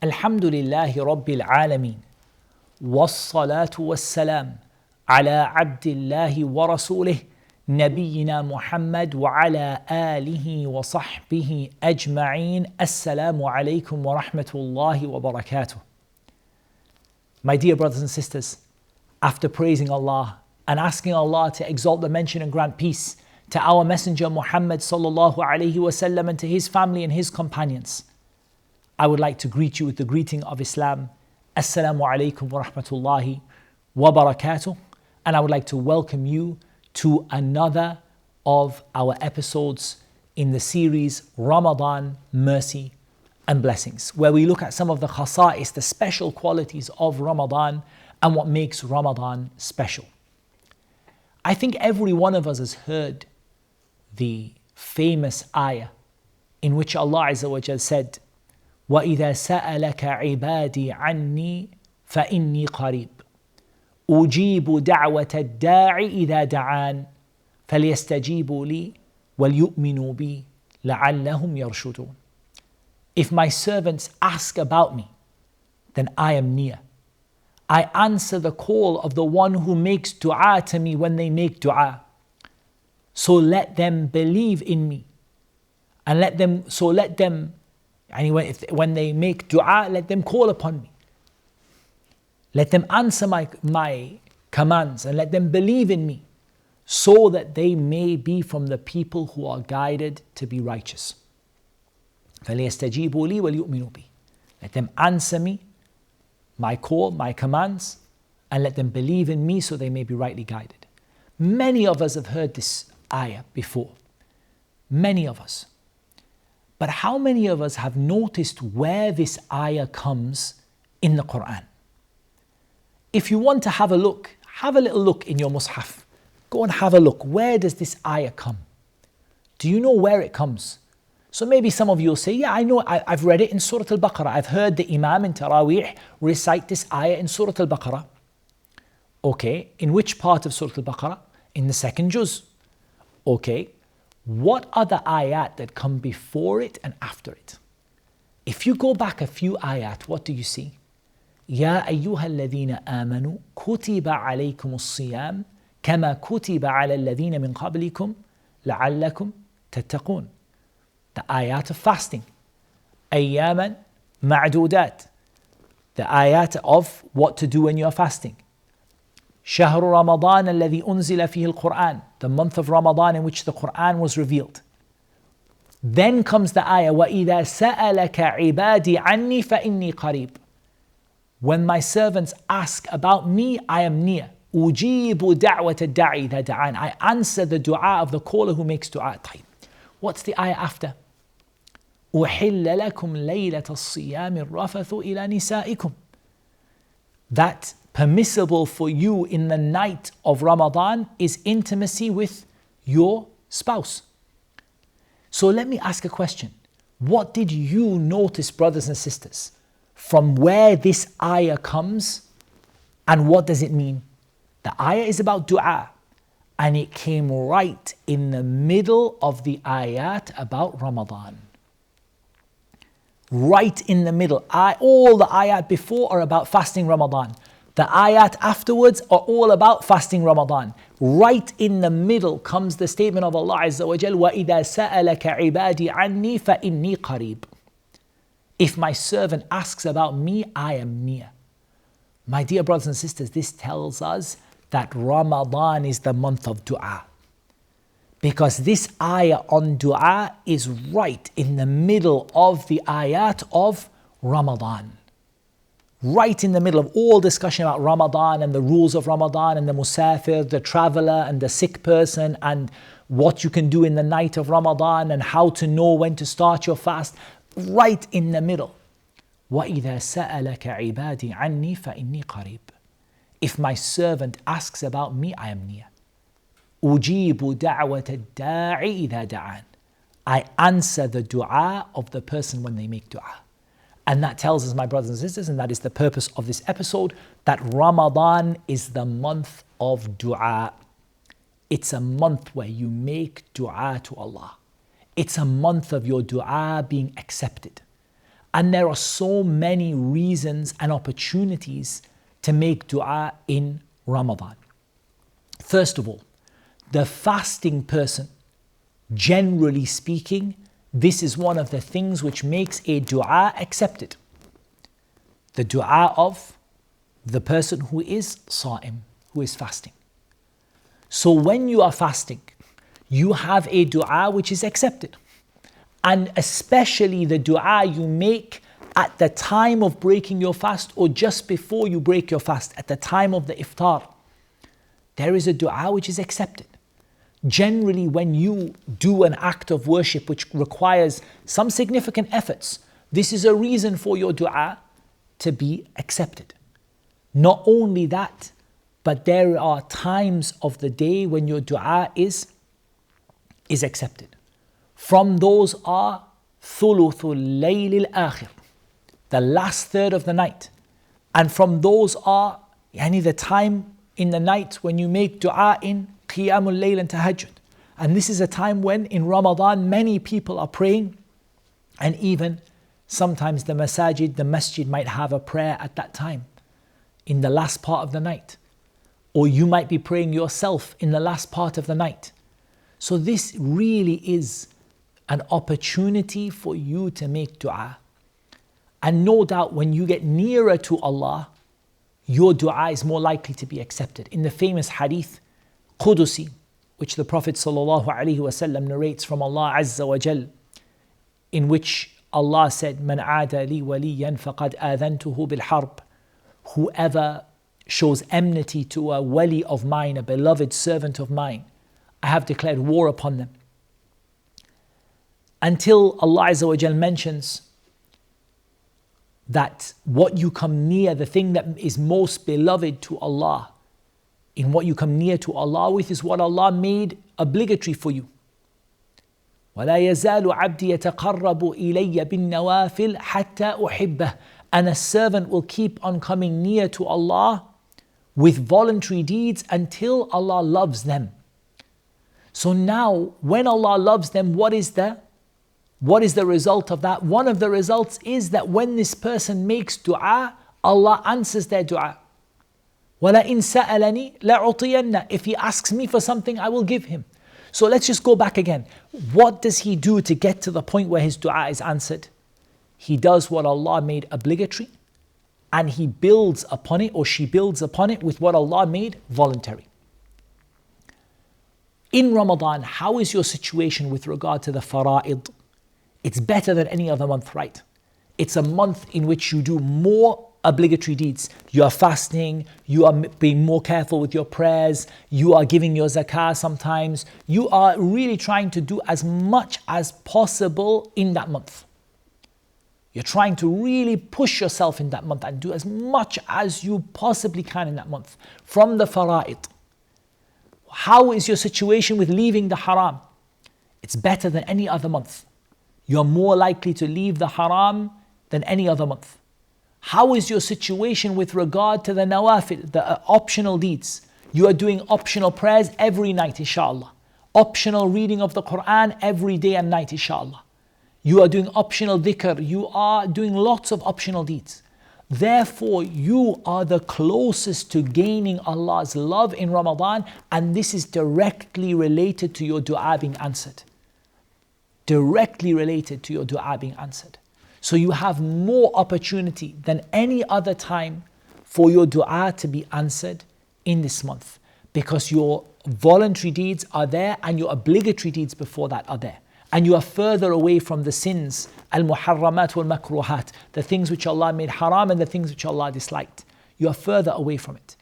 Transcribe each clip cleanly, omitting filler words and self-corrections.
الحمد لله رب العالمين والصلاة والسلام على عبد الله ورسوله نبينا محمد وعلى آله وصحبه أجمعين. السلام عليكم ورحمة الله وبركاته. My dear brothers and sisters, after praising Allah and asking Allah to exalt the mention and grant peace to our Messenger Muhammad sallallahu alaihi wasallam and to his family and his companions, I would like to greet you with the greeting of Islam. Assalamu alaikum wa rahmatullahi wa barakatuh. And I would like to welcome you to another of our episodes in the series Ramadan, Mercy and Blessings, where we look at some of the khasa'is, the special qualities of Ramadan and what makes Ramadan special. I think every one of us has heard the famous ayah in which Allah Azza wa Jal said, وَإِذَا سَأَلَكَ عِبَادِي عَنِّي فَإِنِّي قَرِيبٌ أُجِيبُ دَعْوَةَ الدَّاعِ إِذَا دَعَانِ فَلْيَسْتَجِيبُوا لِي وَلْيُؤْمِنُوا بِي لَعَلَّهُمْ يَرْشُدُونَ. If my servants ask about me, then I am near. I answer the call of the one who makes dua to me when they make dua. So let them believe in me. And when they make dua, let them call upon me. Let them answer my commands and let them believe in me, so that they may be from the people who are guided to be righteous. فَلْيَسْتَجِيبُوا لِي وَلْيُؤْمِنُوا بِي. Let them answer me, my call, my commands, and let them believe in me so they may be rightly guided. Many of us have heard this ayah before. Many of us. But how many of us have noticed where this ayah comes in the Quran? If you want to have a look, have a little look in your mushaf. Go and have a look. Where does this ayah come? Do you know where it comes? So maybe some of you will say, yeah, I know, I've read it in Surah Al-Baqarah. I've heard the Imam in Taraweeh recite this ayah in Surah Al-Baqarah. Okay, in which part of Surah Al-Baqarah? In the second juz. Okay, what are the ayat that come before it and after it? If you go back a few ayat, what do you see? يا أيها الذين آمنوا كتب عليكم الصيام كما كتب على الذين من قبلكم لعلكم تتقون. The ayat of fasting. أياما معدودات. The ayat of what to do when you are fasting. شهر رمضان الذي أنزل فيه القرآن. The month of Ramadan in which the Quran was revealed. Then comes the ayah وَإِذَا سَأَلَكَ عِبَادِي عَنِّي فَإِنِّي قَرِيبٌ. When my servants ask about me, I am near. أُجِيبُ دَعْوَةَ الدَّاعِ إِذَا دَعَانِ. I answer the dua of the caller who makes dua. طيب. What's the ayah after? أُحِلَّ لَكُمْ لَيْلَةَ الصِّيَامِ الرَّفَثُ إِلَى نِسَائِكُمْ. That permissible for you in the night of Ramadan is intimacy with your spouse. So let me ask a question. What did you notice, brothers and sisters, from where this ayah comes, and what does it mean? The ayah is about dua, and it came right in the middle of the ayat about Ramadan. Right in the middle. All the ayat before are about fasting Ramadan. The ayat afterwards are all about fasting Ramadan. Right in the middle comes the statement of Allah Azza wa Jal, وَإِذَا سَأَلَكَ عِبَادِي عَنِّي فَإِنِّي قَرِيبٌ. If my servant asks about me, I am near. My dear brothers and sisters, this tells us that Ramadan is the month of dua. Because this ayah on dua is right in the middle of the ayat of Ramadan. Right in the middle of all discussion about Ramadan and the rules of Ramadan and the musafir, the traveler and the sick person, and what you can do in the night of Ramadan and how to know when to start your fast. Right in the middle. وَإِذَا سَأَلَكَ عِبَادِي عَنِّي فَإِنِّي قَرِيبٌ. If my servant asks about me, I am near. أُجِيبُ دَعْوَةَ الدَّاعِ إِذَا دَعَانِ. I answer the dua of the person when they make dua. And that tells us, my brothers and sisters, and that is the purpose of this episode, that Ramadan is the month of dua. It's a month where you make dua to Allah. It's a month of your dua being accepted. And there are so many reasons and opportunities to make dua in Ramadan. First of all, the fasting person, generally speaking, this is one of the things which makes a dua accepted. The dua of the person who is sa'im, who is fasting. So when you are fasting, you have a dua which is accepted. And especially the dua you make at the time of breaking your fast or just before you break your fast, at the time of the iftar, there is a dua which is accepted. Generally, when you do an act of worship which requires some significant efforts, this is a reason for your dua to be accepted. Not only that, but there are times of the day when your dua is accepted. From those are thuluthul layl al-akhir, the last third of the night. And from those are the time in the night when you make dua in qiyamul layl and tahajjud. And this is a time when in Ramadan many people are praying, and even sometimes the masjid might have a prayer at that time in the last part of the night. Or you might be praying yourself in the last part of the night. So this really is an opportunity for you to make dua. And no doubt when you get nearer to Allah, your dua is more likely to be accepted. In the famous hadith, Qudusi, which the Prophet ﷺ narrates from Allah Azza wa Jal, in which Allah said, "Man aada li waliyan faqad adhantuhu bil harb." Whoever shows enmity to a wali of mine, a beloved servant of mine, I have declared war upon them. Until Allah Azza wa Jal mentions that what you come near, the thing that is most beloved to Allah, in what you come near to Allah with, is what Allah made obligatory for you. وَلَا يَزَالُ عَبْدِي يَتَقَرَّبُ إِلَيَّ بِالنَّوَافِلِ حَتَّى أُحِبَّهُ. And a servant will keep on coming near to Allah with voluntary deeds until Allah loves them. So now, when Allah loves them, what is the result of that? One of the results is that when this person makes dua, Allah answers their dua. وَلَئِنْ سَأَلَنِي لَأُعْطِيَنَّ. If he asks me for something, I will give him. So let's just go back again. What does he do to get to the point where his dua is answered? He does what Allah made obligatory, and he builds upon it, or she builds upon it with what Allah made voluntary. In Ramadan, how is your situation with regard to the fara'id? It's better than any other month, right? It's a month in which you do more obligatory deeds. You are fasting, you are being more careful with your prayers, you are giving your zakah sometimes. You are really trying to do as much as possible in that month. You're trying to really push yourself in that month and do as much as you possibly can in that month from the fara'id. How is your situation with leaving the haram? It's better than any other month. You're more likely to leave the haram than any other month. How is your situation with regard to the nawafil, the optional deeds? You are doing optional prayers every night, inshallah. Optional reading of the Quran every day and night, inshallah. You are doing optional dhikr. You are doing lots of optional deeds. Therefore, you are the closest to gaining Allah's love in Ramadan, and this is directly related to your dua being answered. Directly related to your dua being answered. So you have more opportunity than any other time for your dua to be answered in this month, because your voluntary deeds are there and your obligatory deeds before that are there. And you are further away from the sins, al-muharramat wal-makruhat, the things which Allah made haram and the things which Allah disliked. You are further away from it.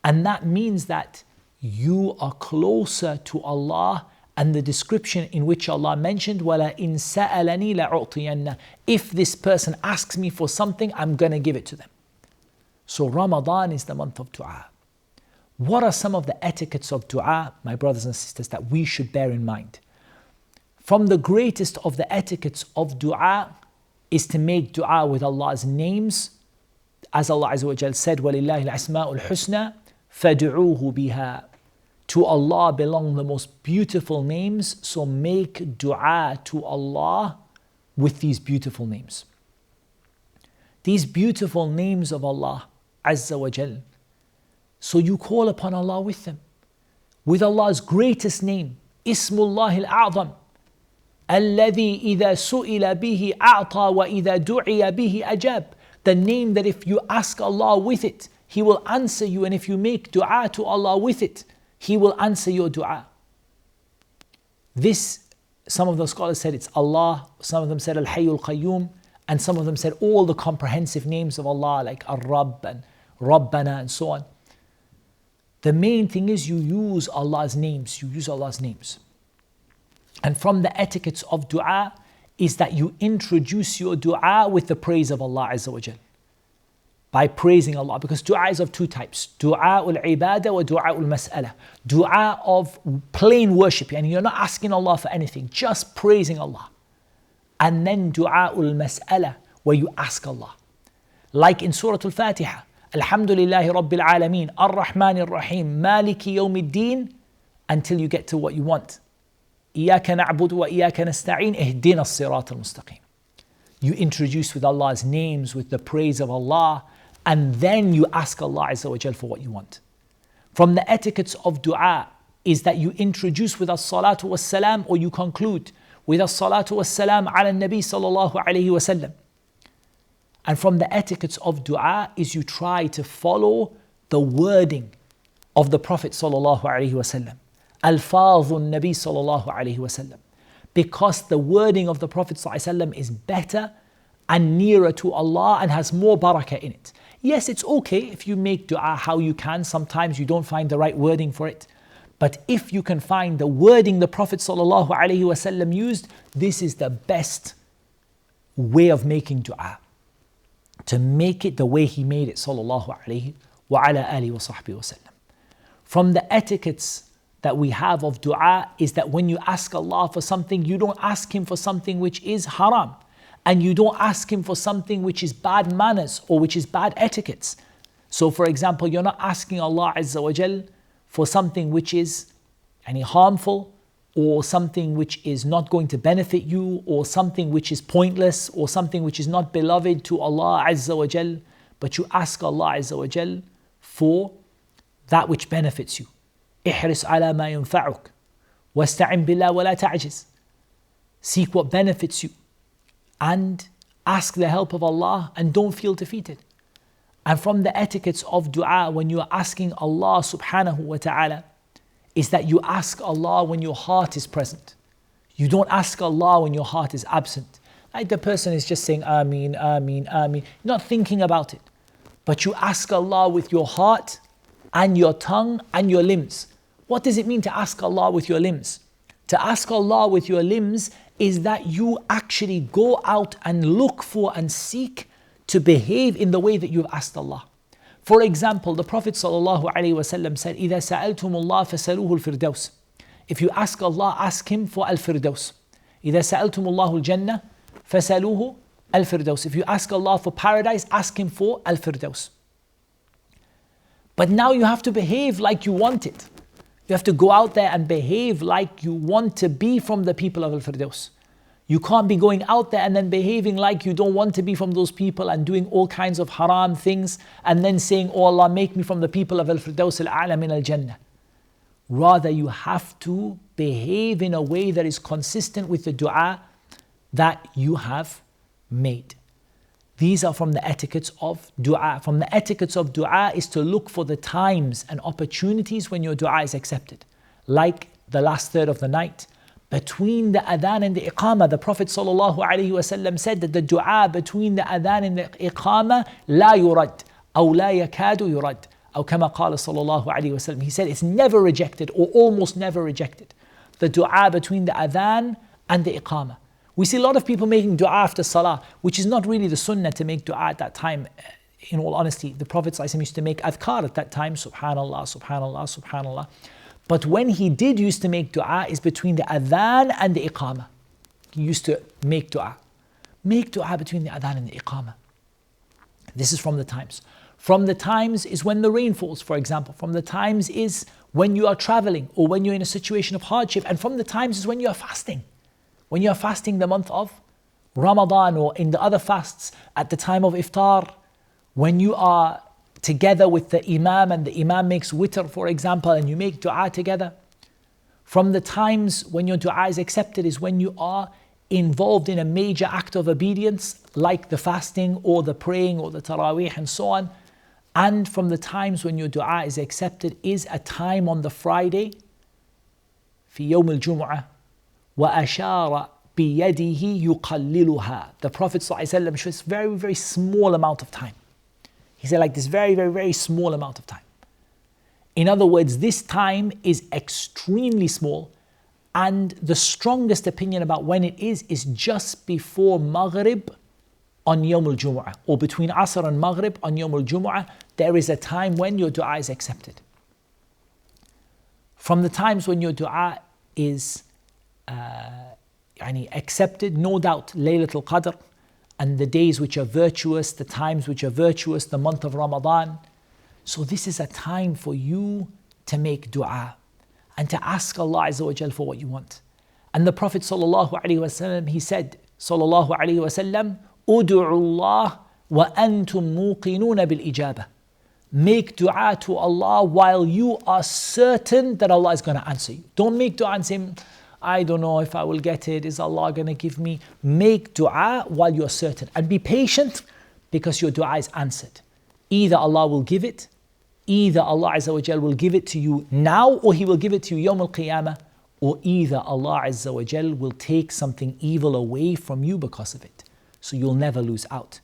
And that means that you are closer to Allah, and the description in which Allah mentioned, وَلَئِنْ سَأَلَنِي لَأُعْطِيَنَّ. If this person asks me for something, I'm going to give it to them. So Ramadan is the month of dua. What are some of the etiquettes of dua, my brothers and sisters, that we should bear in mind? From the greatest of the etiquettes of dua is to make dua with Allah's names. As Allah Azza wa Jal said, وَلِلَّهِ الْأَسْمَاءُ الْحُسْنَى فَادْعُوهُ بِهَا. To Allah belong the most beautiful names, so make dua to Allah with these beautiful names. these beautiful names of Allah Azza wa Jal. So you call upon Allah with them. With Allah's greatest name, Ismullah al-A'zam, الذي إذا سئل به أعطى وإذا دعي به أجاب. The name that if you ask Allah with it, He will answer you, and if you make dua to Allah with it, He will answer your dua. This, some of the scholars said it's Allah, some of them said Al-Hayyul Qayyum, and some of them said all the comprehensive names of Allah like Ar-Rabb and Rabbana and so on. The main thing is you use Allah's names, you use Allah's names. And from the etiquettes of dua is that you introduce your dua with the praise of Allah Azza wa Jal. By praising Allah, because dua is of two types. Dua ul-ibadah wa dua ul-mas'ala. Dua of plain worship, and you're not asking Allah for anything, just praising Allah. And then dua ul-mas'ala, where you ask Allah. Like in Surah Al-Fatiha, Alhamdulillahi Rabbil Alameen, Ar-Rahman Ar-Rahim, Maliki Yawmiddin, until you get to what you want. إِيَّاكَ نَعْبُدُ وَإِيَّاكَ نَسْتَعِينُ اهْدِنَا الصِّرَاطَ الْمُسْتَقِيمُ. You introduce with Allah's names, with the praise of Allah, and then you ask Allah Azza wa Jal for what you want. From the etiquettes of dua is that you introduce with as-salatu was-salam, or you conclude with as-salatu was-salam ala nabi sallallahu alayhi wa sallam. And from the etiquettes of dua is you try to follow the wording of the Prophet sallallahu alayhi wa sallam. Alfadhun Nabi sallallahu alayhi wa sallam. Because the wording of the Prophet sallallahu alayhi wa sallam is better and nearer to Allah and has more barakah in it. Yes, it's okay if you make dua how you can. Sometimes you don't find the right wording for it. But if you can find the wording the Prophet sallallahu alayhi wa sallam used, this is the best way of making dua. To make it the way he made it sallallahu alayhi wa ala alihi wa sahbihi wa sallam. From the etiquettes that we have of dua is that when you ask Allah for something, you don't ask Him for something which is haram. And you don't ask Him for something which is bad manners or which is bad etiquettes. So for example, you're not asking Allah Azza wa Jal for something which is harmful, or something which is not going to benefit you, or something which is pointless, or something which is not beloved to Allah Azza wa Jal, but you ask Allah Azza wa Jal for that which benefits you. احرص على ما ينفعك واستعن بالله ولا تعجز. Seek what benefits you and ask the help of Allah and don't feel defeated. And from the etiquettes of dua when you are asking Allah subhanahu wa ta'ala is that you ask Allah when your heart is present. You don't ask Allah when your heart is absent. Like the person is just saying Ameen, Ameen, Ameen, not thinking about it. But you ask Allah with your heart and your tongue and your limbs. What does it mean to ask Allah with your limbs? To ask Allah with your limbs is that you actually go out and look for and seek to behave in the way that you've asked Allah. For example, the Prophet ﷺ said, إِذَا سَأَلْتُمُ اللَّهَ فَسَلُوهُ الْفِرْدَوْسِ. If you ask Allah, ask Him for al-firdaus. إِذَا سَأَلْتُمُ اللَّهُ الْجَنَّةِ فَسَلُوهُ الْفِرْدَوْسِ. If you ask Allah for paradise, ask Him for al-firdaus. But now you have to behave like you want it. You have to go out there and behave like you want to be from the people of al-firdaus. You can't be going out there and then behaving like you don't want to be from those people and doing all kinds of haram things and then saying, oh Allah, make me from the people of al-firdaus al-a'la min al-jannah. Rather, you have to behave in a way that is consistent with the dua that you have made. These are from the etiquettes of dua. From the etiquettes of dua is to look for the times and opportunities when your dua is accepted. Like the last third of the night, between the adhan and the iqamah, the Prophet ﷺ said that the dua between the adhan and the iqamah la yurad, aw la yakadu yurad, aw kama qala sallallahu alayhi wa sallam. He said it's never rejected or almost never rejected. The dua between the adhan and the iqamah. We see a lot of people making dua after salah, which is not really the sunnah to make dua at that time. In all honesty, the Prophet ﷺ used to make adhkar at that time, subhanallah, subhanallah, subhanallah. But when he did used to make dua is between the adhan and the iqamah. He used to make dua. Make dua between the adhan and the iqamah. This is from the times. From the times is when the rain falls, for example. From the times is when you are traveling or when you're in a situation of hardship. And from the times is when you are fasting. When you are fasting the month of Ramadan or in the other fasts at the time of iftar, when you are together with the imam and the imam makes witr, for example, and you make dua together. From the times when your dua is accepted is when you are involved in a major act of obedience like the fasting or the praying or the taraweeh and so on. And from the times when your dua is accepted is a time on the Friday في يوم الجمعة وأشار بيده يقللها. The Prophet ﷺ shows very, very small amount of time. He said like this very, very, very small amount of time. In other words, this time is extremely small, and the strongest opinion about when it is just before Maghrib on Yawm al-Jumu'ah, or between Asr and Maghrib on Yawm al-Jumu'ah, there is a time when your dua is accepted. From the times when your dua is accepted, no doubt Laylatul Qadr, and the days which are virtuous, the times which are virtuous, the month of Ramadan. So this is a time for you to make dua and to ask Allah Azza wa Jal for what you want. And the Prophet sallallahu alaihi wasallam, he said, sallallahu alaihi wasallam, "Udu'u Allah wa antum muqinuna bil ijabah." Make dua to Allah while you are certain that Allah is going to answer you. Don't make dua and say, I don't know if I will get it. Is Allah going to give me? Make dua while you're certain. And be patient because your dua is answered. Either Allah will give it, either Allah Azza wa Jal will give it to you now, or He will give it to you Yawm al-Qiyamah, or either Allah Azza wa Jal will take something evil away from you because of it. So you'll never lose out.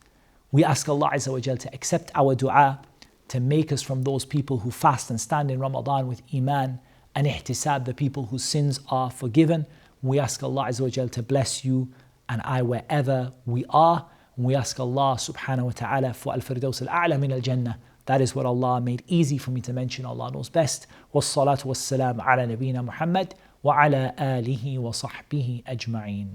We ask Allah Azza wa Jal to accept our dua, to make us from those people who fast and stand in Ramadan with Iman and ihtisab, the people whose sins are forgiven. We ask Allah Azza wa Jal to bless you and I wherever we are. We ask Allah subhanahu wa ta'ala for al-firdaus al-a'la min al-jannah. That is what Allah made easy for me to mention. Allah knows best. Wassalatu wassalam ala nabiyyina Muhammad wa ala alihi wa sahbihi ajma'een.